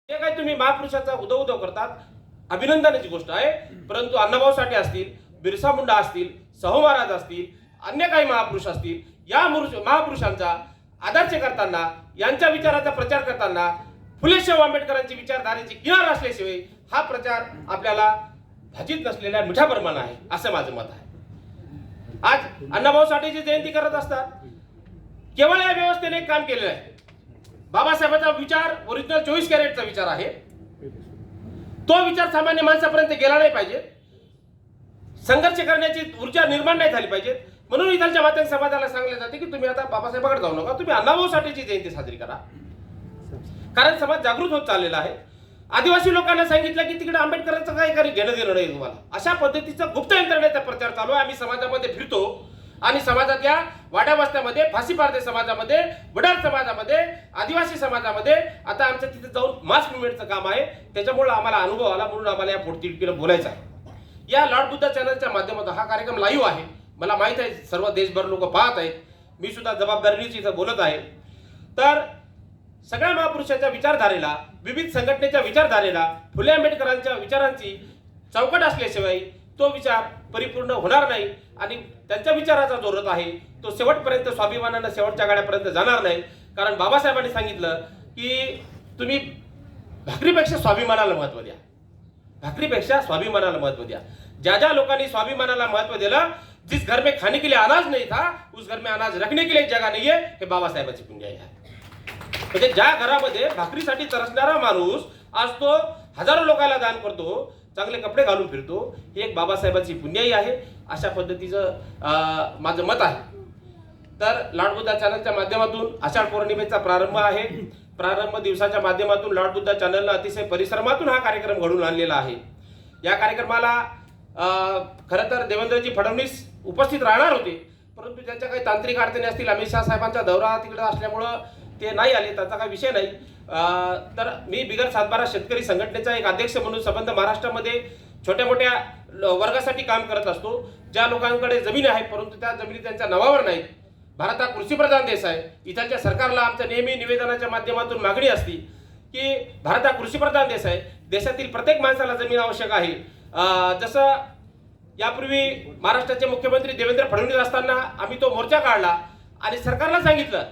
हे काय तुम्ही महापुरुषाचा उदो उदो करतात, अभिनंदनाची गोष्ट आहे. परंतु अण्णाभाऊ साठे असतील, बिरसा मुंडा असतील, शाहू महाराज असतील, अन्य काही महापुरुष असतील, या महापुरुषांचा आदर्श करताना, यांच्या विचाराचा प्रचार करताना फुले शाहू आंबेडकरांची विचारधारेची किनार असल्याशिवाय हा प्रचार आपल्याला भाजीत नसलेल्या मिठा प्रमाण आहे, असं माझं मत आहे. आज अण्णाभाऊ साठेची जयंती करत असतात. केवळ या व्यवस्थेने एक काम केलेलं आहे. बाबासाहेबांचा विचार ओरिजिनल 24 कॅरेटचा विचार आहे. तो विचार सामान्य माणसापर्यंत गेला नाही पाहिजे. संघर्ष करण्याची ऊर्जा निर्माण नाही झाली पाहिजे. म्हणून इथलच्या माध्यम समाजाला सांगले जाते की तुम्ही आता बाबासाहेबांकडे जाऊ नका, तुम्ही अण्णाभाऊ साठेची जयंती साजरी करा. कारण समाज जागृत होत चाललेला आहे. आदिवासी लोकांना सांगितलं की तिकडे आंबेडकरांचं काही घेणं देणं नाही तुम्हाला. अशा पद्धतीचा गुप्त यंत्रणेचा प्रचार चालू आहे. आम्ही समाजामध्ये फिरतो आणि समाजातल्या वाड्या वस्त्यामध्ये, फाशी पारदे समाजामध्ये, वडार समाजामध्ये, आदिवासी समाजामध्ये आता आमच्या तिथे जाऊन मास मुवमेंटचं काम आहे. त्याच्यामुळे आम्हाला अनुभव आला, म्हणून आम्हाला या पोटतिडकीनं बोलायचं आहे. या लॉर्ड बुद्धा चॅनलच्या माध्यमातून हा कार्यक्रम लाईव्ह आहे. मला माहित आहे सर्व देशभर लोक पाहत आहेत. मी सुद्धा जबाबदारीनेच इथं बोलत आहे. तर सगळ्या महापुरुषाच्या विचारधारेला, विविध संघटनेच्या विचारधारेला, फुले आंबेडकरांच्या विचारांची चौकट असल्याशिवाय तो विचार परिपूर्ण होणार नाही आणि त्यांच्या विचाराचा जो रथ आहे तो शेवटपर्यंत स्वाभिमानानं शेवटच्या गाड्यापर्यंत जाणार नाही. कारण बाबासाहेबांनी सांगितलं की तुम्ही भाकरीपेक्षा स्वाभिमानाला महत्व द्या. भाकरीपेक्षा स्वाभिमानाला महत्व द्या. ज्या ज्या लोकांनी स्वाभिमानाला महत्व दिलं, जिस घर में खाने के लिए अनाज नहीं था उस घर में अनाज रखने के लिए जगह नहीं है, हे बाबासाहेबांची पुण्याई आहे. म्हणजे ज्या घरामध्ये भाकरीसाठी तरसणारा माणूस आज तो हजारो लोकांना दान करतो, चांगले कपडे घालून फिरतो, ही एक बाबासाहेबांची पुण्याई आहे. अशा पद्धतीचं माझं मत आहे. तर लॉर्ड बुद्धा चॅनलच्या माध्यमातून आषाढ पौर्णिमेचा प्रारंभ आहे. प्रारंभ दिवसाच्या माध्यमातून लॉर्ड बुद्धा चॅनलला अतिशय परिश्रमातून हा कार्यक्रम घडून आणलेला आहे. या कार्यक्रमाला खरं तर देवेंद्रजी फडणवीस उपस्थित राहणार होते, परंतु त्यांच्या काही तांत्रिक अडचणी असतील, अमित शहा साहेबांचा दौरा तिकडे असल्यामुळं ते नाही आले, त्याचा काही विषय नाही. तर मी बिगर सातबारा शेतकरी संघटनेचा एक अध्यक्ष म्हणून संबंध महाराष्ट्रामध्ये छोट्या मोठ्या वर्गासाठी काम करत असतो. ज्या लोकांकडे जमीन आहे परंतु त्या जमिनी त्यांच्या नावावर नाहीत. भारत हा कृषीप्रधान देश आहे. इथलच्या सरकारला आमच्या नेहमी निवेदनाच्या माध्यमातून मागणी असते की भारत हा कृषीप्रधान देश आहे. देशातील प्रत्येक माणसाला जमीन आवश्यक आहे. जसं यापूर्वी महाराष्ट्राचे मुख्यमंत्री देवेंद्र फडणवीस असताना आम्ही तो मोर्चा काढला आणि सरकारला सांगितलं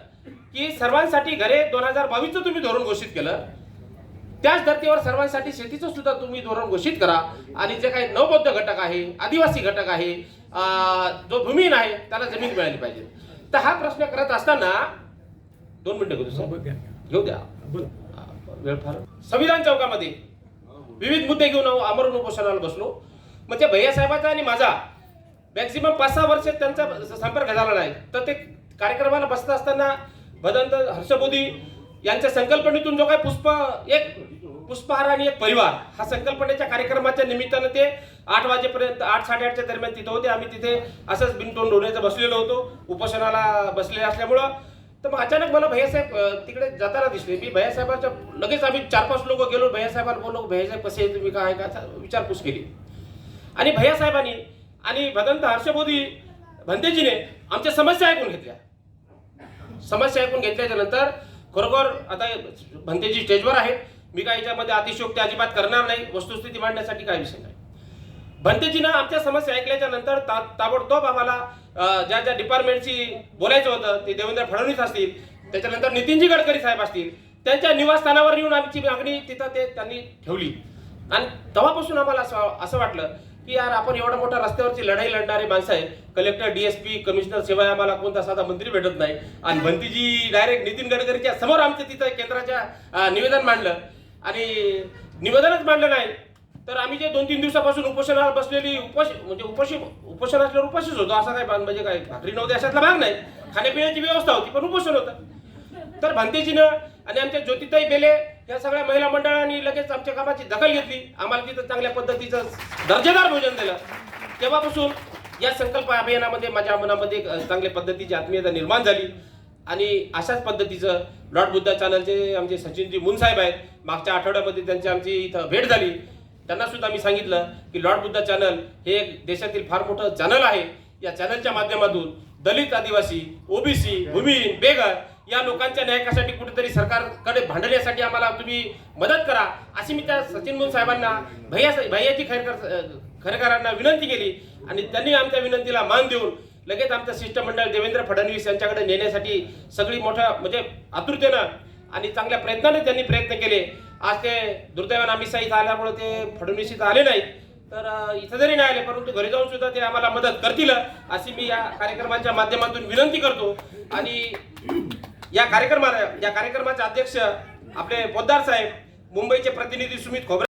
की सर्वांसाठी घरे 2022चं तुम्ही धोरण घोषित केलं, त्याच धर्तीवर सर्वांसाठी शेतीचं सुद्धा तुम्ही धोरण घोषित करा आणि जे काही नवबौद्ध घटक आहे, आदिवासी घटक आहे, जो भूमिहीन आहे त्याला जमीन मिळाली पाहिजे. तर हा प्रश्न करत असताना 2 मिनिटं घेऊ द्या. वेळ फार. संविधान चौकामध्ये विविध मुद्दे घेऊन आमरण उपोषणाला बसलो. म्हणजे भैयासाहेबांचा आणि माझा मॅक्सिमम 5-6 वर्ष त्यांचा संपर्क झाला नाही. तर ते कार्यक्रमाला बसत असताना भदंत हर्षबोधी यांच्या संकल्पनेतून जो काही एक पुष्पहार आणि एक परिवार हा संकल्पनेच्या कार्यक्रमाच्या निमित्तानं ते 8 वाजेपर्यंत 8-8:30च्या दरम्यान तिथे होते. आम्ही तिथे असंच बिनतोंड डोण्याचं बसलेलो होतो, उपोषणाला बसले असल्यामुळं. तर मग अचानक मला भैयासाहेब तिकडे जाताना दिसले. मी भैयासाहेबांच्या लगेच आम्ही 4-5 लोक गेलो. भैयासाहेबांना बोललो, भैयासाहेब कसे तुम्ही काय का विचारपूस केली. आणि भैयासाहेबांनी आणि भदंत हर्षबोधी भंतेजीने आमच्या समस्या ऐकून घेतल्या. समस्या ऐकून घेतल्याच्या नंतर खरोखर आता भंतेजी स्टेजवर आहेत. मी काही याच्यामध्ये अतिशयोक्ती अजिबात करणार नाही. वस्तुस्थिती मांडण्यासाठी काही विषय नाही. भंतेजीनं आमच्या समस्या ऐकल्याच्या नंतर ताबडतोब आम्हाला ज्या ज्या डिपार्टमेंटशी बोलायचं होतं, ते देवेंद्र फडणवीस असतील, त्याच्यानंतर नितीनजी गडकरी साहेब असतील, त्यांच्या निवासस्थानावर येऊन आमची मागणी तिथं त्यांनी ठेवली. आणि तेव्हापासून आम्हाला असं वाटलं की यार आपण एवढा मोठा रस्त्यावरची लढाई लढणारी माणसं आहे. कलेक्टर, DSP, कमिशनर शिवाय आम्हाला कोणता साधा मंत्री भेटत नाही. आणि भंतीजी डायरेक्ट नितीन गडकरीच्या समोर आमचं तिथं केंद्राच्या निवेदन मांडलं. आणि निवेदनच मांडलं नाही तर आम्ही जे 2-3 दिवसापासून उपोषणाला बसलेली उपोषण असल्यावर उपाशीच होतो. असं काय म्हणजे काय भाकरी नव्हती अशातला भाग नाही. खाण्यापिण्याची व्यवस्था होती पण उपोषण होतं. तर भंतेजीनं आणि आमच्या ज्योतिताई बेले या सगळ्या महिला मंडळांनी लगेच आमच्या कामाची दखल घेतली. आम्हाला तिथं चांगल्या पद्धतीचं दर्जेदार भोजन दिलं. तेव्हापासून या संकल्प अभियानामध्ये माझ्या मनामध्ये चांगल्या पद्धतीची आत्मीयता निर्माण झाली. आणि अशाच पद्धतीचं लॉर्ड बुद्धा चॅनलचे आमचे सचिनजी मुन साहेब आहेत. मागच्या आठवड्यामध्ये त्यांची आमची इथं भेट झाली. त्यांना सुद्धा मी सांगितलं की लॉर्ड बुद्धा चॅनल हे एक देशातील फार मोठं चॅनल आहे. या चॅनलच्या माध्यमातून दलित, आदिवासी, OBC, भूमिहीन, बेघर या लोकांच्या न्यायासाठी कुठेतरी सरकारकडे भांडण्यासाठी आम्हाला तुम्ही मदत करा, अशी मी त्या सचिन मूल साहेबांना भैयाजी खैरकरांना विनंती केली आणि त्यांनी आमच्या विनंतीला मान देऊन लगेच आमचं शिष्टमंडळ देवेंद्र फडणवीस यांच्याकडे नेण्यासाठी सगळी मोठ्या म्हणजे आतुरतेनं आणि चांगल्या प्रयत्नाने त्यांनी प्रयत्न केले. आज ते दुर्दैवानं आम्ही इथं आल्यामुळे ते फडणवीस इथं आले नाहीत, तर इथं जरी नाही आले परंतु घरी जाऊन सुद्धा ते आम्हाला मदत करतील अशी मी या कार्यक्रमाच्या माध्यमातून विनंती करतो. आणि या कार्यक्रमाचे अध्यक्ष आपले पोद्दार साहेब, मुंबईचे प्रतिनिधी सुमित खोबरे